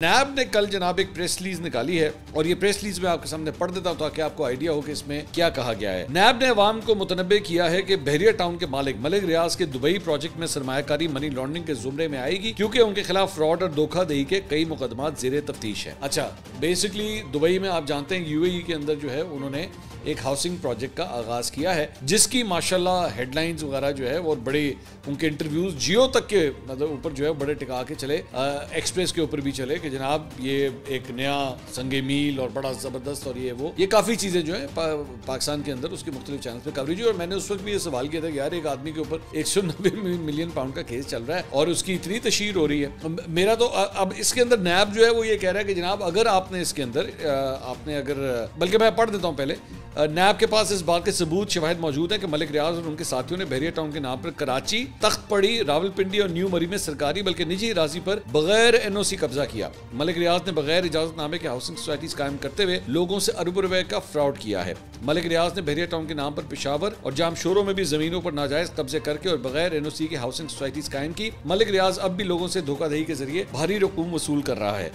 नैब ने कल जनाब एक प्रेस रिलीज निकाली है और ये प्रेस रिलीज में आपके सामने पढ़ देता हूं ताकि आपको आइडिया हो कि इसमें क्या कहा गया है। नैब ने अवाम को मुतनब्बे किया है कि बहरिया टाउन के मालिक मलिक रियाज के दुबई प्रोजेक्ट में सरमायाकारी मनी लॉन्ड्रिंग के जुमरे में आएगी क्योंकि उनके खिलाफ फ्रॉड और धोखाधड़ी के कई मुकदमात जेर तफ्तीश है। अच्छा, बेसिकली दुबई में आप जानते हैं यूएई के अंदर जो है उन्होंने एक हाउसिंग प्रोजेक्ट का आगाज किया है जिसकी माशाल्लाह हेडलाइंस वगैरह जो है वो बड़े उनके इंटरव्यूज जियो तक के मतलब ऊपर जो है बड़े टिका के चले, एक्सप्रेस के ऊपर भी चले कि जनाब ये एक नया संगे मील और बड़ा जबरदस्त और ये काफी चीजें जो है पाकिस्तान के अंदर उसके मुख्तलिफ चैनल पे कवरेज हुई। और मैंने उस वक्त भी ये सवाल किया था कि यार एक आदमी के ऊपर 190 मिलियन पाउंड का केस चल रहा है और उसकी इतनी तशहीर हो रही है। मेरा तो अब इसके अंदर नैब जो है वो ये कह रहा है कि जनाब अगर आपने इसके अंदर बल्कि मैं पढ़ देता हूँ पहले। नैब के पास इस बात के सबूत शवाहिद मौजूद है कि मलिक रियाज और उनके साथियों ने बहरिया टाउन के नाम पर कराची, तख्तपड़ी, रावलपिंडी और न्यू मरी में सरकारी बल्कि निजी राजी पर बगैर एनओसी कब्जा किया। मलिक रियाज ने बगैर इजाजतनामे के हाउसिंग सोसाइटीज कायम करते हुए लोगों से अरबों रुपए का फ्रॉड किया है। मलिक रियाज ने बहरिया टाउन के नाम पर पेशावर और जामशोरों में भी जमीनों पर नाजायज कब्जे करके और बगैर एनओसी की हाउसिंग सोसाइटीज कायम की। मलिक रियाज अब भी लोगों से धोखाधड़ी के जरिए भारी रकूम वसूल कर रहा है।